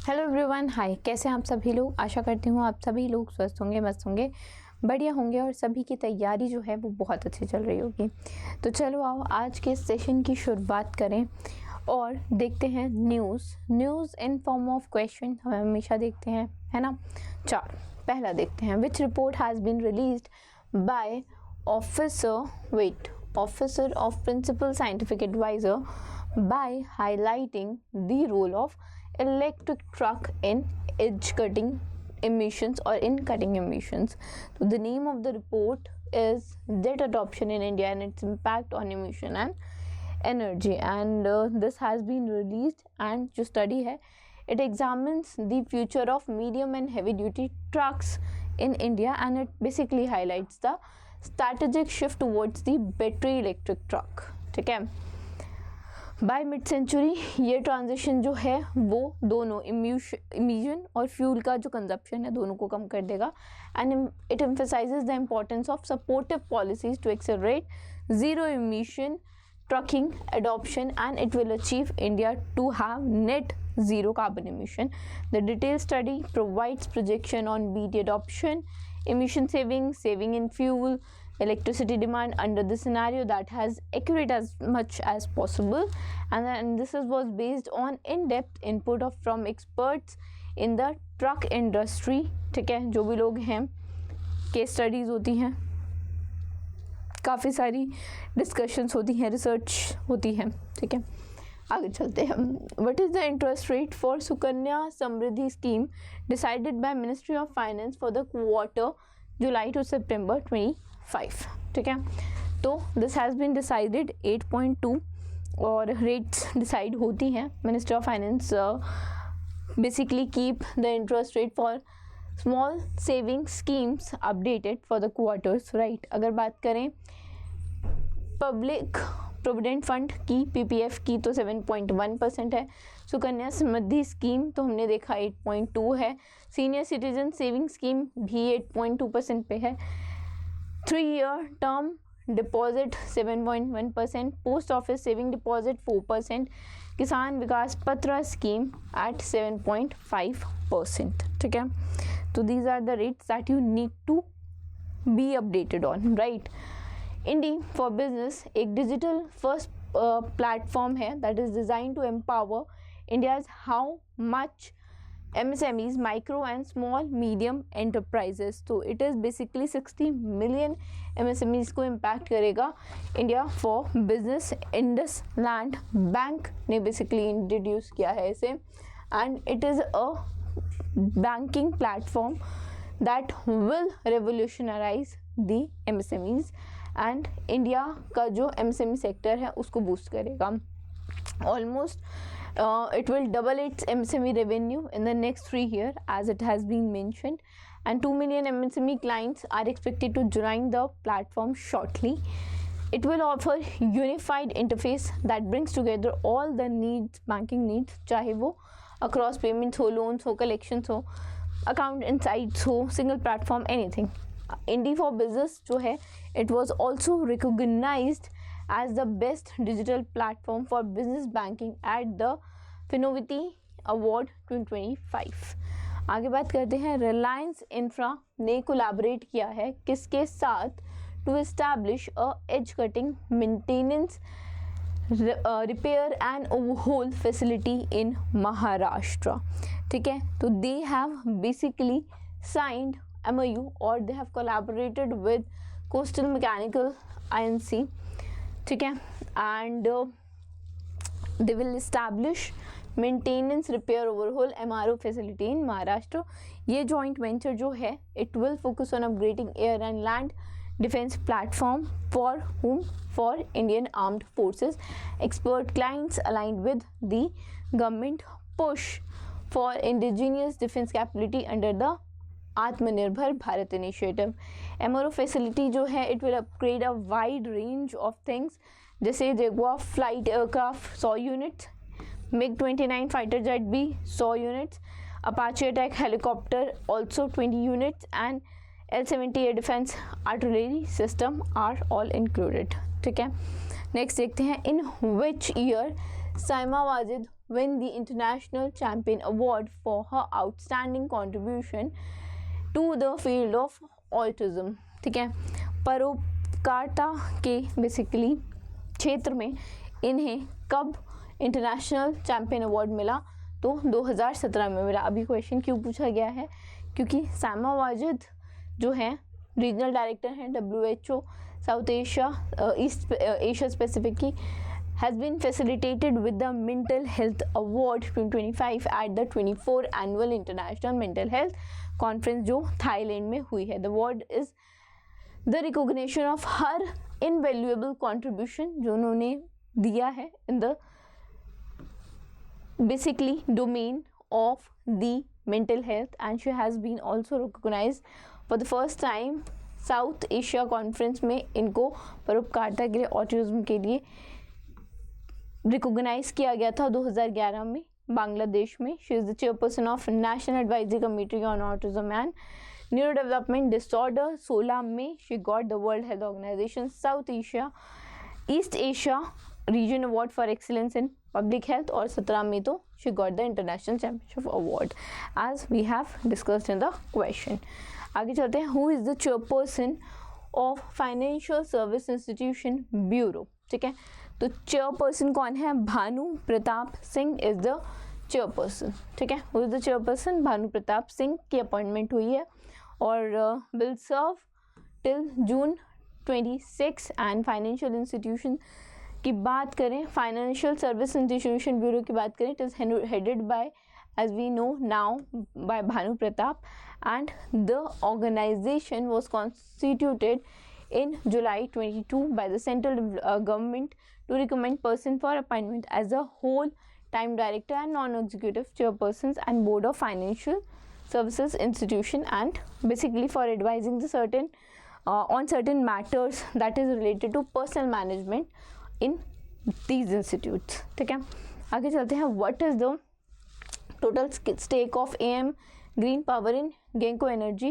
Hello everyone, हाय। कैसे हैं आप सभी लोग? आशा करती हूँ आप सभी लोग स्वस्थ होंगे, मस्त होंगे, बढ़िया होंगे और सभी की तैयारी जो है वो बहुत अच्छी चल रही होगी। तो चलो आओ आज के सेशन की शुरुआत करें और देखते हैं news in form of question हम हमेशा देखते हैं, है ना। चार पहला देखते हैं, which report has been released by officer of principal scientific adviser by highlighting the role of electric truck in edge cutting emissions or in cutting emissions. So the name of the report is Jet Adoption in India and its Impact on Emission and Energy, and this has been released, and जो study है it examines the future of medium and heavy duty trucks in India, and it basically highlights the strategic shift towards the battery electric truck. ठीक है, by mid century ये transition जो है वो दोनों emission और फ्यूल का जो कंजप्शन है दोनों को कम कर देगा, and it emphasises the importance of supportive policies to accelerate zero emission trucking adoption, and it will achieve India to have net zero carbon emission. The detailed study provides projection on BET adoption, emission saving in fuel, electricity demand under the scenario that has accurate as much as possible, and then this was based on in-depth input from experts in the truck industry. ठीक है, जो भी लोग हैं, case studies होती हैं, काफ़ी सारी डिस्कशंस होती हैं, रिसर्च होती है। ठीक है, आगे चलते हैं। What is the interest rate for Sukanya Samriddhi scheme decided by ministry of finance for the quarter July to September 25। ठीक है, तो दिस हैज़ बीन डिसाइडेड 8.2 और रेट्स डिसाइड होती हैं। Ministry of finance basically keep the interest rate for small saving schemes updated for the quarters, right. अगर बात करें public provident fund की, पीपीएफ की, तो 7.1% है। सुकन्या समृद्धि स्कीम तो हमने देखा 8.2 है। सीनियर सिटीजन सेविंग स्कीम भी 8.2% पे है। 3 year term deposit 7.1%, post office saving deposit 4%, किसान विकास पत्र स्कीम एट 7.5%। ठीक है, तो these are the rates that you need to be updated on, right. Indie for business एक डिजिटल फर्स्ट प्लेटफॉर्म है that is design to empower India's how much MSMEs, micro and small medium enterprises. तो it is basically 60 million MSMEs को impact करेगा। India for business Indus land bank ने basically introduce किया है इसे, and it is a banking platform that will revolutionise the MSMEs, and India का जो MSME sector है उसको बूस्ट करेगा। Almost it will double its MSME revenue in the next 3 years, as it has been mentioned, and 2 million MSME clients are expected to join the platform shortly. It will offer unified interface that brings together all the needs, banking needs, चाहे वो across payments हो, loans हो, collections हो, account insights हो, single platform, anything. Indie for Business जो है it was also recognized as the best digital platform for business banking at the Finovity Award 2025। आगे बात करते हैं, रिलायंस इंफ्रा ने कोलैबोरेट किया है किसके साथ, to establish a edge cutting maintenance repair and overhaul facility in Maharashtra. ठीक है, तो they have basically signed MOU और they have collaborated with coastal mechanical INC। ठीक है, and they will establish maintenance repair overhaul MRO facility in Maharashtra. ये joint venture जो है it will focus on upgrading air and land defence platform for whom? For Indian armed forces. Expert clients aligned with the government push for indigenous defence capability under the Atmanirbhar Bharat initiative. MRO facility जो है it will upgrade a wide range of things, जैसे Jaguar flight aircraft 100 units, MiG-29 fighter jet भी 100 units, Apache attack helicopter also 20 units, and L-70 air defence artillery system are all included. ठीक है, next देखते हैं, in which year Saima Wajid win the International Champion Award for her outstanding contribution to the field of autism. ठीक है, परोपकारिता के basically क्षेत्र में इन्हें कब इंटरनेशनल चैम्पियन अवार्ड मिला? तो 2017 में मिला. अभी क्वेश्चन क्यों पूछा गया है? क्योंकि सामा वाजिद जो है रीजनल डायरेक्टर हैं WHO south Asia East Asia specific की, has been facilitated with the Mental Health Award 2025 at the 24th Annual International Mental Health Conference जो थाईलैंड में हुई है. The award is the recognition of her invaluable contribution जो उन्होंने दिया है in the basically domain of the mental health, and she has been also recognized for the first time south Asia conference में इनको परोपकारिता के लिए ऑटिज्म के लिए रिकॉग्नाइज किया गया था 2011 में बांग्लादेश में. She is the chairperson of National Advisory Committee on Autism and Neuro Development Disorder. 16 में she got the World Health Organization South Asia East Asia region award for excellence in public health, और 17 में तो she got the international championship award as we have discussed in the question. आगे चलते हैं. Who is the chairperson of Financial Service Institution Bureau? ठीक है, तो chairperson कौन है? Bhanu Pratap Singh is the chairperson. ठीक है, who is the chairperson? Bhanu Pratap Singh की अपॉइंटमेंट हुई है और will serve till June 26. And financial institution की बात करें, फाइनेंशियल सर्विस इंस्टीट्यूशन ब्यूरो की बात करें, it is headed by as we know now by Bhanu Pratap, and the organization was constituted in July 22 by the central government to recommend person for appointment as a whole time director and non-executive chairpersons and board of financial services institution, and basically for advising the certain on certain matters that is related to personal management in these institutes. ठीक है, आगे चलते हैं. What is the total stake of AM Green Power in Genco Energy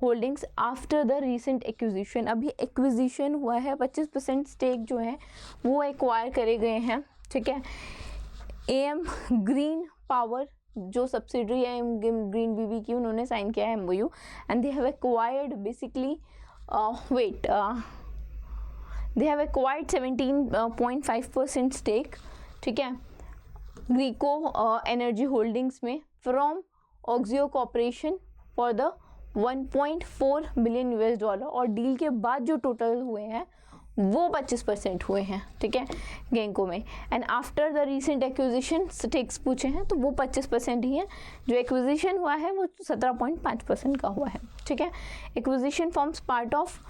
Holdings after the recent acquisition? अभी acquisition हुआ है, 25% stake जो है वो एक्वायर करे गए हैं. ठीक है, AM ग्रीन पावर जो सब्सिडरी है AM ग्रीन BV की, उन्होंने साइन किया है MOU and they have acquired basically they have acquired 17.5% stake. ठीक है, ग्रीको एनर्जी होल्डिंग्स में from Orix corporation for the 1.4 billion $, और डील के बाद जो टोटल हुए हैं वो 25% हुए हैं. ठीक है, गेंको में. And after the recent acquisition stakes पूछे हैं तो वो 25% ही है. जो एक्विजिशन हुआ है वो 17.5% का हुआ है. ठीक है, acquisition forms part of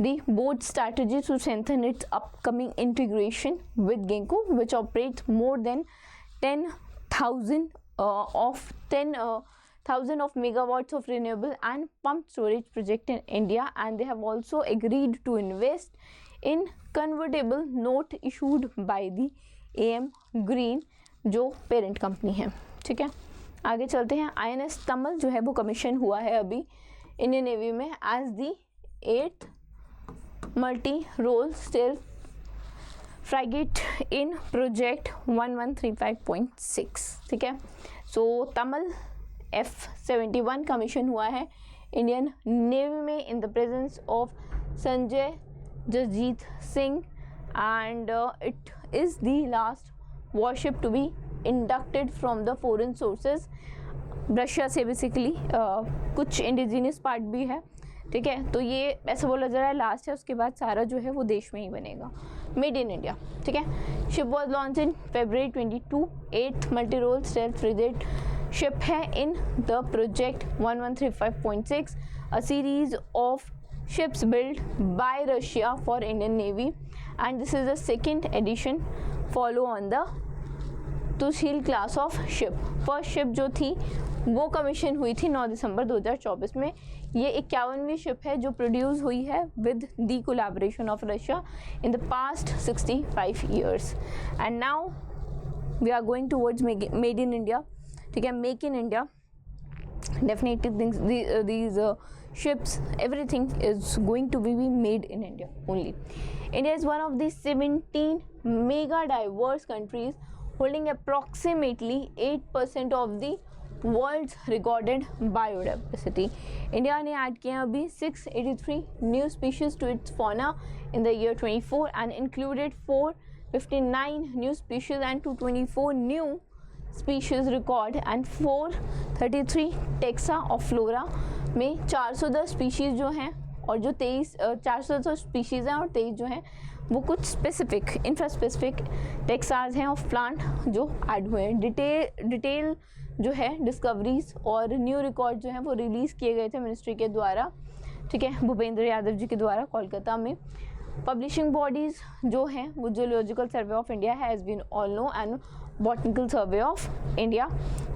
the board strategy to strengthen its upcoming integration with Genco, which operates more than 10,000 of megawatts of renewable and pumped storage project in India, and they have also agreed to invest in convertible note issued by the AM Green जो parent company है. ठीक है, आगे चलते हैं. INS Tamal जो है वो कमीशन हुआ है अभी इंडियन नेवी में as the 8th multi role stealth frigate in project 1135.6. ठीक है, सो तमल F-71 कमीशन हुआ है इंडियन नेवी में in the presence of Sanjay Jasjit Singh, and it is the last warship to be inducted from the foreign sources. Russia से basically कुछ indigenous part भी है. ठीक है, तो ये ऐसा बोला जा रहा है लास्ट है, उसके बाद सारा जो है वो देश में ही बनेगा, मेड इन इंडिया. ठीक है, ship was launch in February 22. 8th multi role stealth frigate ship है in the project 1135.6, a series of ships built by Russia for Indian Navy, and this is the second edition follow on the Tushil class of ship. First ship जो थी वो commission हुई थी 9 दिसंबर 2024 में. ये 51वीं ship है जो प्रोड्यूस हुई है with the collaboration of Russia in the past 65 years, and now we are going towards made in India. ठीक है, make in India. Definitely these ships, everything is going to be made in India only. India is one of the 17 mega diverse countries holding approximately 8% of the world's recorded biodiversity. India ने add किया अभी 683 new species to its fauna in the year 24 and included 459 new species and 224 new species record and 433 taxa of flora में 410 species जो हैं और जो 410 species हैं और 23 जो हैं वो कुछ स्पेसिफिक इंफ्रा स्पेसिफिक टेक्साज हैं ऑफ प्लांट जो ऐड हुए हैं। डिटेल जो है डिस्कवरीज और न्यू रिकॉर्ड जो हैं वो रिलीज़ किए गए थे मिनिस्ट्री के द्वारा, ठीक है, भूपेंद्र यादव जी के द्वारा कोलकाता में। पब्लिशिंग बॉडीज़ जो हैं वो zoological survey of India has been all no and botanical survey of India,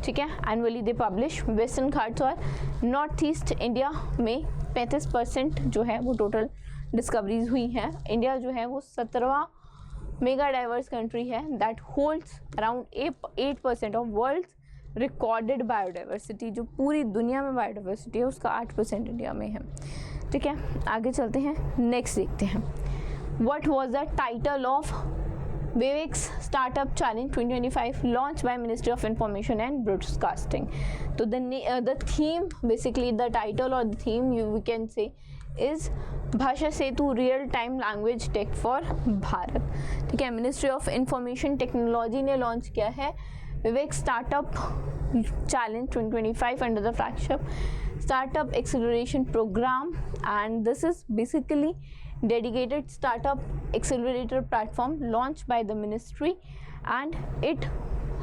ठीक है, annually they publish. Western Ghats और नॉर्थ ईस्ट इंडिया में 35% जो है वो टोटल डिस्कवरीज हुई हैं। इंडिया जो है वो 17वां मेगा डाइवर्स कंट्री है that holds around 8% of world's recorded biodiversity. जो पूरी दुनिया में बायोडाइवर्सिटी है उसका 8% इंडिया में है, ठीक है। आगे चलते हैं, नेक्स्ट देखते हैं। What was the title of Vivek's startup challenge 2025 launch by ministry of information and broadcasting. तो the theme basically the title और the theme we can say is Bhasha Setu real time language tech for Bharat, ठीक है। Ministry of information technology ने launch किया है Vivek startup challenge 2025 under the flagship startup acceleration program, and this is basically dedicated startup accelerator platform launched by the ministry, and it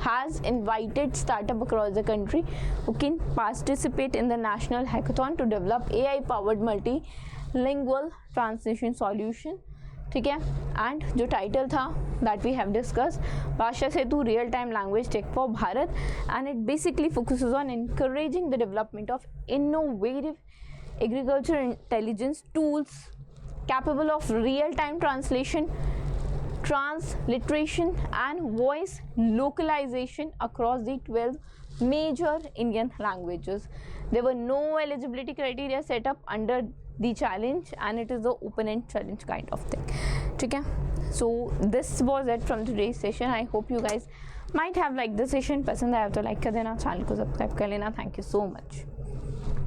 has invited startup across the country who can participate in the national hackathon to develop AI powered multilingual translation solution, ठीक है। And जो title था that we have discuss Bhasha Setu real time language tech for Bharat, and it basically focuses on encouraging the development of innovative agricultural intelligence tools capable of real time translation, transliteration and voice localization across the 12 major Indian languages. There were no eligibility criteria set up under the challenge, and it is the open-end challenge kind of thing, ठीक है। So this was it from today's session. I hope you guys might have liked the session. पसंद आया तो like कर देना, channel को subscribe कर लेना। Thank you so much.